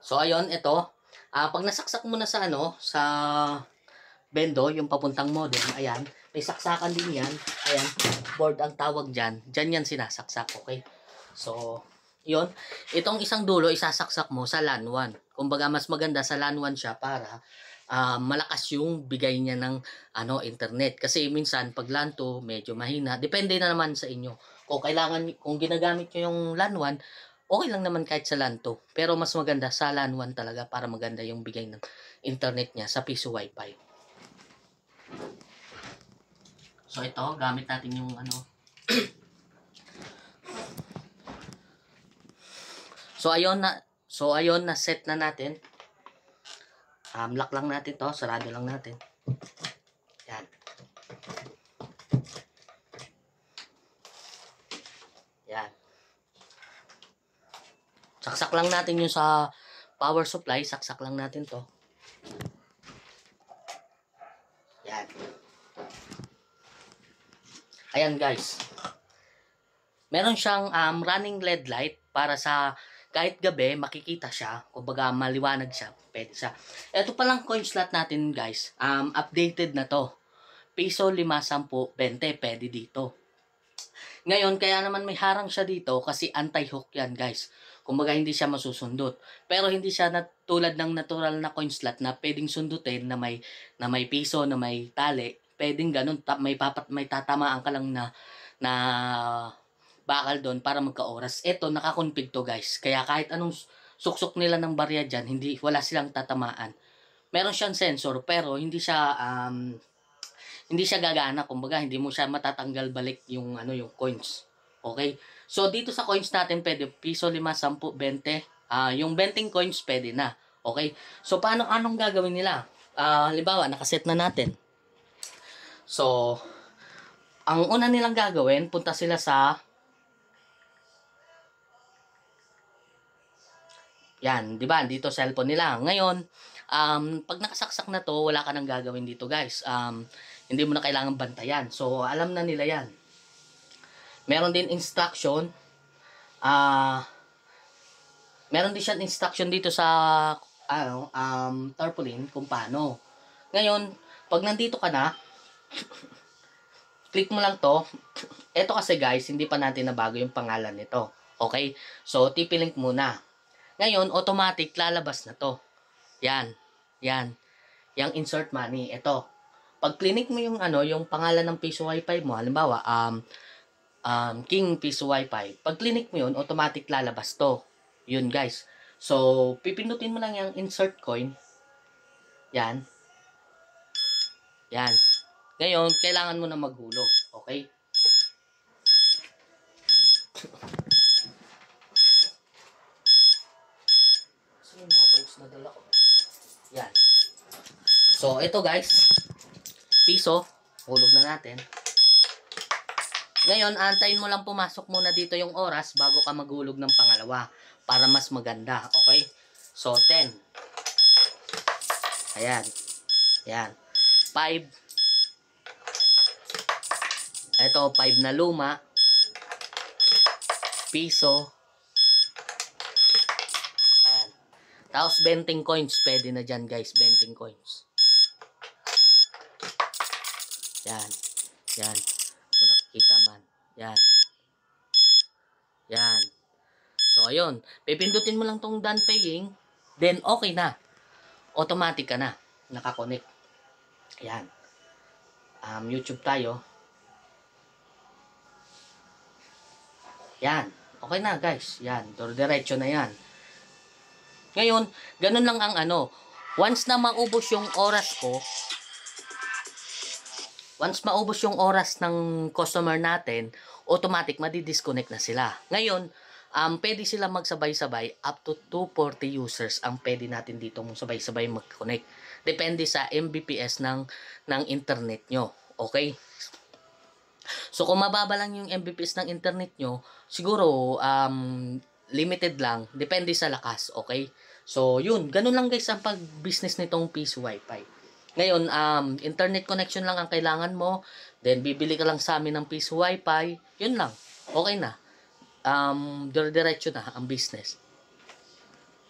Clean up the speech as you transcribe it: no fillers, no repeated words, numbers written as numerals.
So, ayun, ito. Pag nasaksak mo na sa sa bendo, yung papuntang modem, ayan, may saksakan din yan. Ayan, board ang tawag dyan. Dyan yan sinasaksak, okay? So, yun. Itong isang dulo, isasaksak mo sa LAN 1. Kumbaga, mas maganda sa LAN 1 siya para malakas yung bigay niya ng internet. Kasi minsan, pag LAN 2, medyo mahina. Depende na naman sa inyo. Kung ginagamit nyo yung LAN 1, okay lang naman kahit sa LAN 2. Pero mas maganda sa LAN 1 talaga para maganda yung bigay ng internet niya sa piso Wi-Fi. So ito, gamit natin yung So ayun na set na natin. Lock lang natin to, sarado lang natin. Yan. Yan. Saksak lang natin yung sa power supply, saksak lang natin to. Yan. Ayan guys. Meron siyang running LED light para sa kahit gabi makikita siya, kumbaga maliwanag siya, pwede siya. Ito palang coin slot natin guys, updated na to. Piso 5, 10, 20, pwede dito. Ngayon, kaya naman may harang siya dito kasi anti-hook yan guys. Kumbaga hindi siya masusundot. Pero hindi siya tulad ng natural na coin slot na pwedeng sundutin na may piso, na may tali. Pwedeng ganun, may tatamaan ka lang na bakal doon para magka-oras. Ito, nakakonfig to guys. Kaya kahit anong suksok nila ng barya dyan, wala silang tatamaan. Meron siyang sensor pero hindi siya gagana. Kumbaga, hindi mo siya matatanggal balik yung yung coins. Okay? So, dito sa coins natin, pwede piso, 5, 10, 20. Yung 20 coins, pwede na. Okay? So, anong gagawin nila? Halimbawa, nakaset na natin. So, ang una nilang gagawin, punta sila sa yan, 'di ba? Dito cellphone nila. Ngayon, pag nakasaksak na 'to, wala ka nang gagawin dito, guys. Hindi mo na kailangan bantayan. So, alam na nila 'yan. Meron din instruction. Meron din siyang instruction dito sa tarpaulin kung paano. Ngayon, pag nandito ka na, click mo lang 'to. Ito kasi, guys, hindi pa natin nabago yung pangalan nito. Okay? So, TP-Link muna. Ngayon, automatic lalabas na to. Yan. Yan. Yang insert money. Ito. Pag click mo yung yung pangalan ng piso Wi-Fi mo, halimbawa, King piso Wi-Fi. Pag click mo yun, automatic lalabas to. Yun, guys. So, pipindutin mo lang yung insert coin. Yan. Yan. Ngayon, kailangan mo na maghulog. Okay? Yung mga coins na dala ko. Yan. So, ito guys. Piso. Hulog na natin. Ngayon, antayin mo lang pumasok muna dito yung oras bago ka maghulog ng pangalawa. Para mas maganda. Okay? So, 10. Ayan. Ayan. 5. Ito, 5 na luma. Piso. Tapos 20 coins, pwede na dyan guys, 20 coins. Yan. Yan. Kung nakikita man. Yan. Yan. So, ayun. Pipindutin mo lang tong done paying. Then, okay na. Automatic ka na. Nakakonect. Yan. YouTube tayo. Yan. Okay na guys. Yan. Diretso na yan. Ngayon, ganun lang ang once na maubos yung oras ko, once maubos yung oras ng customer natin, automatic madi-disconnect na sila. Ngayon, pwede sila magsabay-sabay, up to 240 users ang pwede natin dito mong sabay-sabay mag-connect. Depende sa Mbps ng internet nyo. Okay? So, kung mababa lang yung Mbps ng internet nyo, siguro, limited lang. Depende sa lakas. Okay? So, yun. Ganun lang guys ang pag-business nitong piso Wi-Fi. Ngayon, internet connection lang ang kailangan mo. Then, bibili ka lang sa amin ng piso Wi-Fi. Yun lang. Okay na. Diretso na ang business.